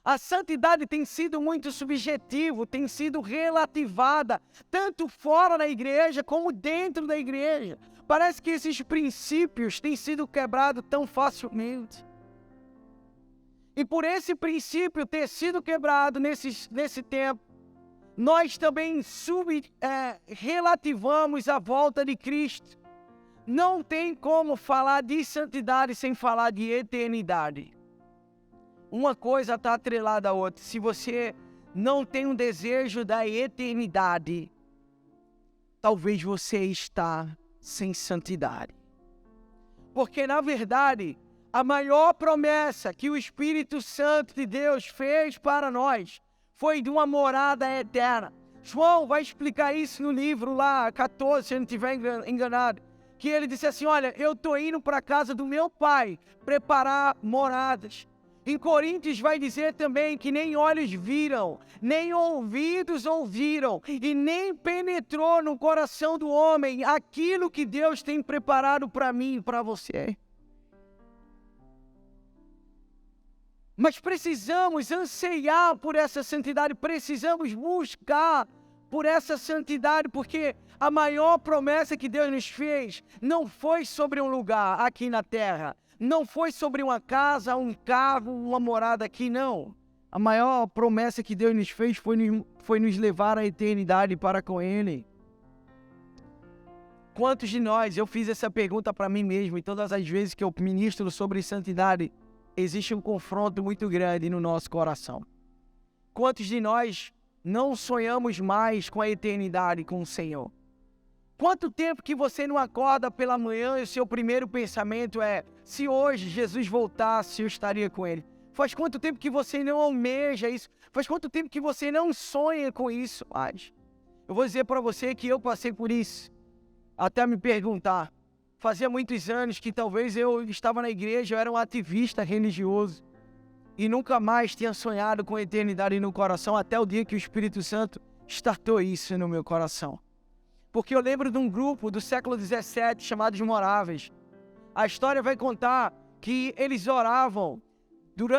A santidade tem sido muito subjetivo, tem sido relativada, tanto fora da igreja como dentro da igreja. Parece que esses princípios têm sido quebrados tão facilmente. E por esse princípio ter sido quebrado nesse tempo, nós também relativamos a volta de Cristo. Não tem como falar de santidade sem falar de eternidade. Uma coisa está atrelada à outra. Se você não tem um desejo da eternidade, talvez você está sem santidade. Porque, na verdade, a maior promessa que o Espírito Santo de Deus fez para nós foi de uma morada eterna. João vai explicar isso no livro lá, 14, se eu não estiver enganado. Que ele disse assim, olha, eu estou indo para a casa do meu pai preparar moradas. Em Coríntios vai dizer também que nem olhos viram, nem ouvidos ouviram, e nem penetrou no coração do homem aquilo que Deus tem preparado para mim e para você. Mas precisamos anseiar por essa santidade, precisamos buscar por essa santidade, porque a maior promessa que Deus nos fez não foi sobre um lugar aqui na terra, não foi sobre uma casa, um carro, uma morada aqui, não. A maior promessa que Deus nos fez foi nos levar à eternidade para com Ele. Quantos de nós, eu fiz essa pergunta para mim mesmo, e todas as vezes que eu ministro sobre santidade, existe um confronto muito grande no nosso coração. Quantos de nós não sonhamos mais com a eternidade com o Senhor? Quanto tempo que você não acorda pela manhã e o seu primeiro pensamento é: se hoje Jesus voltasse, eu estaria com Ele? Faz quanto tempo que você não almeja isso? Faz quanto tempo que você não sonha com isso mais? Eu vou dizer para você que eu passei por isso, até me perguntar. Fazia muitos anos que talvez eu estava na igreja, eu era um ativista religioso e nunca mais tinha sonhado com a eternidade no coração, até o dia que o Espírito Santo startou isso no meu coração. Porque eu lembro de um grupo do século XVII chamado de Moráveis. A história vai contar que eles oravam,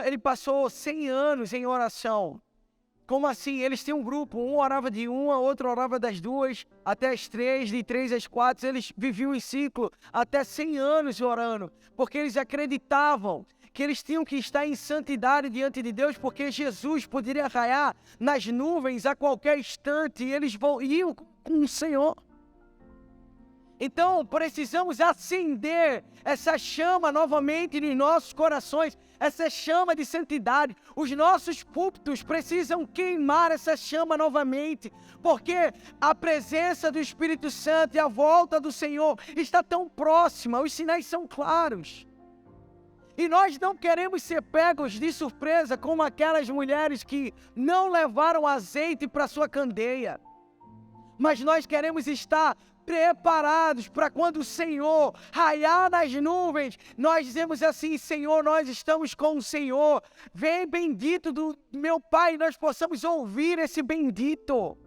ele passou 100 anos em oração. Como assim? Eles tinham um grupo, um orava de uma, outro orava das duas, até as três, de 3 às 4, eles viviam em ciclo, até 100 anos orando, porque eles acreditavam que eles tinham que estar em santidade diante de Deus, porque Jesus poderia raiar nas nuvens a qualquer instante, e eles iam com o Senhor. Então, precisamos acender essa chama novamente nos nossos corações, essa chama de santidade. Os nossos púlpitos precisam queimar essa chama novamente, porque a presença do Espírito Santo e a volta do Senhor está tão próxima, os sinais são claros. E nós não queremos ser pegos de surpresa como aquelas mulheres que não levaram azeite para sua candeia. Mas nós queremos estar preparados para quando o Senhor raiar nas nuvens, nós dizemos assim: Senhor, nós estamos com o Senhor, vem bendito do meu Pai, nós possamos ouvir esse bendito.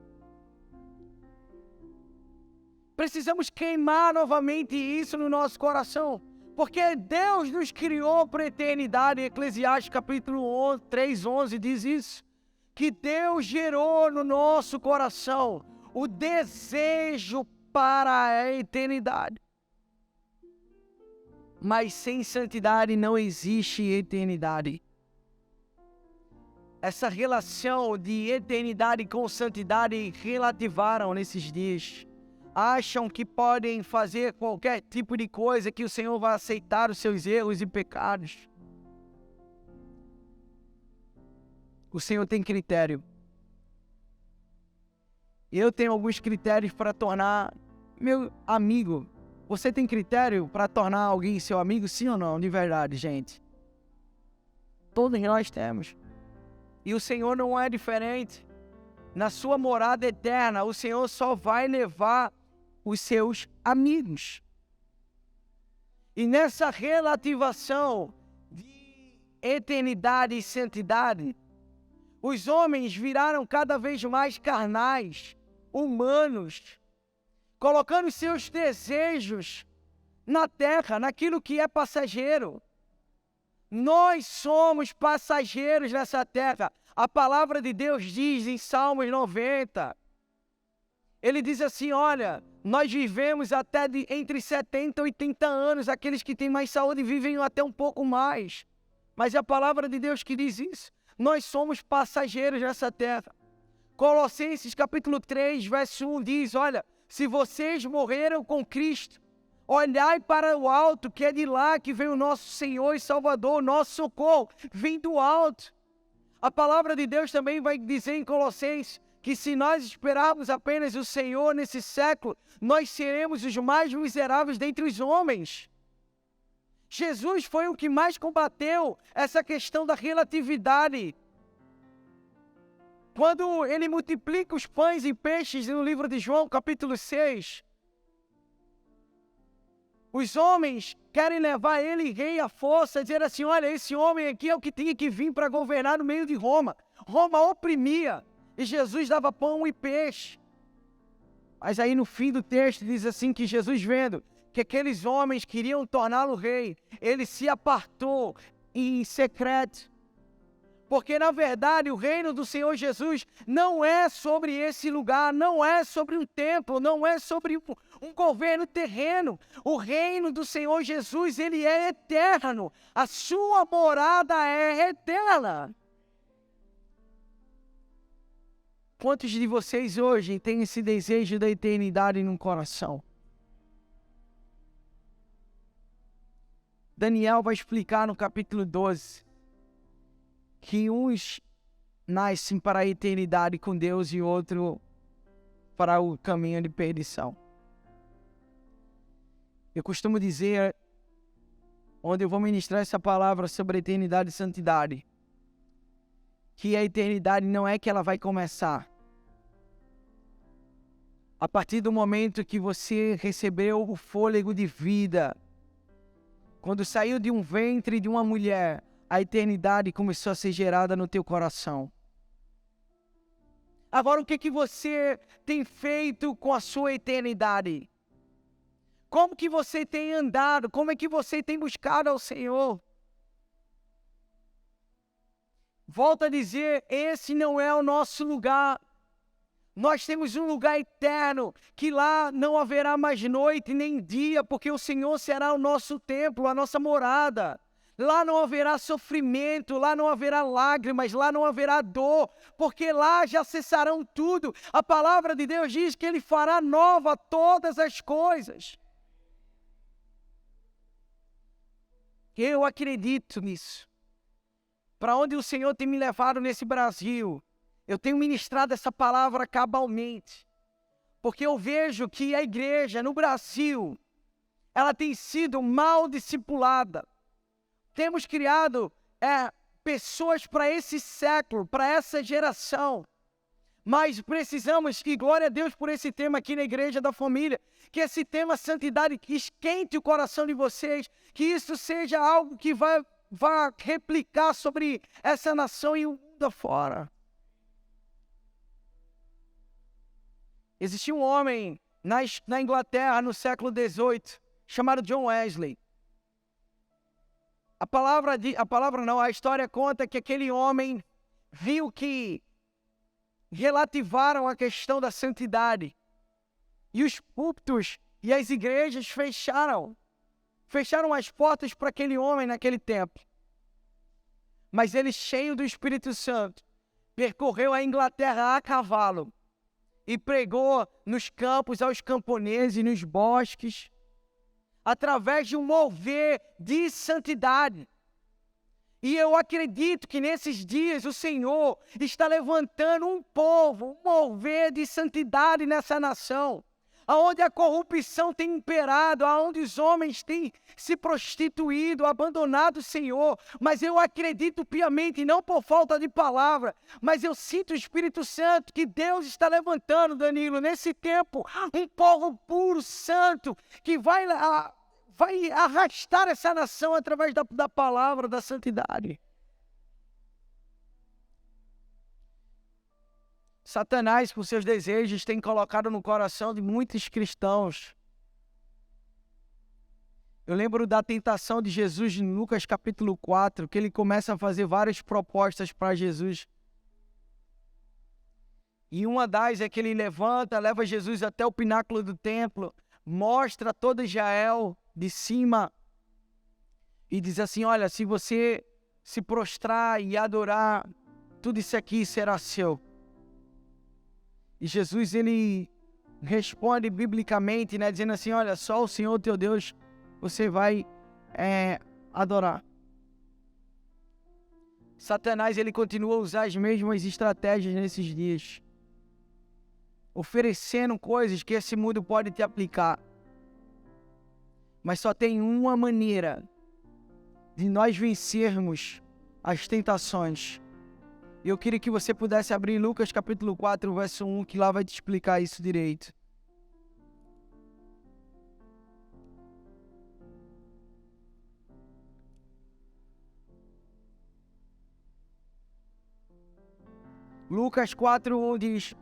Precisamos queimar novamente isso no nosso coração, porque Deus nos criou para a eternidade. Eclesiastes capítulo 3:11 diz isso, que Deus gerou no nosso coração o desejo para a eternidade. Mas sem santidade não existe eternidade. Essa relação de eternidade com santidade relativaram nesses dias. Acham que podem fazer qualquer tipo de coisa, que o Senhor vai aceitar os seus erros e pecados. O Senhor tem critério. Eu tenho alguns critérios para tornar meu amigo. Você tem critério para tornar alguém seu amigo, sim ou não? De verdade, gente. Todos nós temos. E o Senhor não é diferente. Na sua morada eterna, o Senhor só vai levar os seus amigos. E nessa relativação de eternidade e santidade, os homens viraram cada vez mais carnais, humanos, colocando seus desejos na terra, naquilo que é passageiro. Nós somos passageiros nessa terra. A palavra de Deus diz em Salmos 90, ele diz assim, olha, nós vivemos até entre 70 e 80 anos, aqueles que têm mais saúde vivem até um pouco mais. Mas é a palavra de Deus que diz isso. Nós somos passageiros nessa terra. Colossenses capítulo 3, verso 1 diz, olha, se vocês morreram com Cristo, olhai para o alto, que é de lá que vem o nosso Senhor e Salvador, o nosso socorro, vem do alto. A palavra de Deus também vai dizer em Colossenses, que se nós esperarmos apenas o Senhor nesse século, nós seremos os mais miseráveis dentre os homens. Jesus foi o que mais combateu essa questão da relatividade. Quando ele multiplica os pães e peixes no livro de João, capítulo 6, os homens querem levar ele, rei, à força, dizer assim, olha, esse homem aqui é o que tinha que vir para governar no meio de Roma. Roma oprimia. E Jesus dava pão e peixe. Mas aí no fim do texto diz assim que Jesus, vendo que aqueles homens queriam torná-lo rei, ele se apartou em secreto. Porque na verdade o reino do Senhor Jesus não é sobre esse lugar, não é sobre um templo, não é sobre um governo terreno. O reino do Senhor Jesus, ele é eterno. A sua morada é eterna. Quantos de vocês hoje têm esse desejo da eternidade no coração? Daniel vai explicar no capítulo 12 que uns nascem para a eternidade com Deus e outro para o caminho de perdição. Eu costumo dizer, onde eu vou ministrar essa palavra sobre eternidade e santidade, que a eternidade não é que ela vai começar. A partir do momento que você recebeu o fôlego de vida, quando saiu de um ventre de uma mulher, a eternidade começou a ser gerada no teu coração. Agora, o que você tem feito com a sua eternidade? Como que você tem andado? Como é que você tem buscado ao Senhor? Volto a dizer, esse não é o nosso lugar. Nós temos um lugar eterno, que lá não haverá mais noite nem dia, porque o Senhor será o nosso templo, a nossa morada. Lá não haverá sofrimento, lá não haverá lágrimas, lá não haverá dor, porque lá já cessarão tudo. A palavra de Deus diz que Ele fará nova todas as coisas. Eu acredito nisso. Para onde o Senhor tem me levado nesse Brasil, eu tenho ministrado essa palavra cabalmente, porque eu vejo que a igreja no Brasil, ela tem sido mal discipulada. Temos criado pessoas para esse século, para essa geração, mas precisamos, e glória a Deus por esse tema aqui na Igreja da Família, que esse tema santidade que esquente o coração de vocês, que isso seja algo que vai replicar sobre essa nação e o mundo afora. Existia um homem na Inglaterra no século XVIII, chamado John Wesley. A história conta que aquele homem viu que relativaram a questão da santidade. E os púlpitos e as igrejas fecharam as portas para aquele homem naquele tempo. Mas ele, cheio do Espírito Santo, percorreu a Inglaterra a cavalo e pregou nos campos aos camponeses, nos bosques, através de um mover de santidade. E eu acredito que nesses dias o Senhor está levantando um povo, um mover de santidade nessa nação, aonde a corrupção tem imperado, aonde os homens têm se prostituído, abandonado o Senhor. Mas eu acredito piamente, não por falta de palavra, mas eu sinto o Espírito Santo que Deus está levantando, Danilo, nesse tempo, um povo puro, santo, que vai arrastar essa nação através da palavra da santidade. Satanás, com seus desejos, tem colocado no coração de muitos cristãos Eu lembro da tentação de Jesus em Lucas capítulo 4, que ele começa a fazer várias propostas para Jesus. E uma das é que ele leva Jesus até o pináculo do templo, mostra todo Israel de cima e diz assim: olha, se você se prostrar e adorar, tudo isso aqui será seu. E Jesus, ele responde biblicamente, né, dizendo assim: olha, só o Senhor teu Deus você vai adorar. Satanás, ele continua a usar as mesmas estratégias nesses dias, oferecendo coisas que esse mundo pode te aplicar. Mas só tem uma maneira de nós vencermos as tentações. E eu queria que você pudesse abrir Lucas capítulo 4, verso 1, que lá vai te explicar isso direito. Lucas 4:1 diz: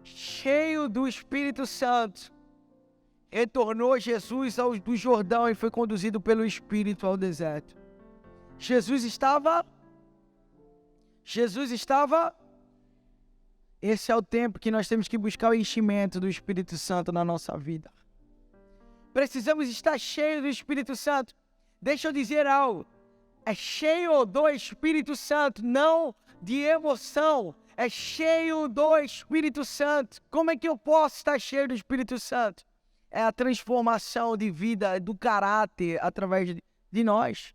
cheio do Espírito Santo, retornou Jesus do Jordão e foi conduzido pelo Espírito ao deserto. Jesus estava. Esse é o tempo que nós temos que buscar o enchimento do Espírito Santo na nossa vida. Precisamos estar cheios do Espírito Santo. Deixa eu dizer algo. É cheio do Espírito Santo, não de emoção. É cheio do Espírito Santo. Como é que eu posso estar cheio do Espírito Santo? É a transformação de vida, do caráter, através de nós.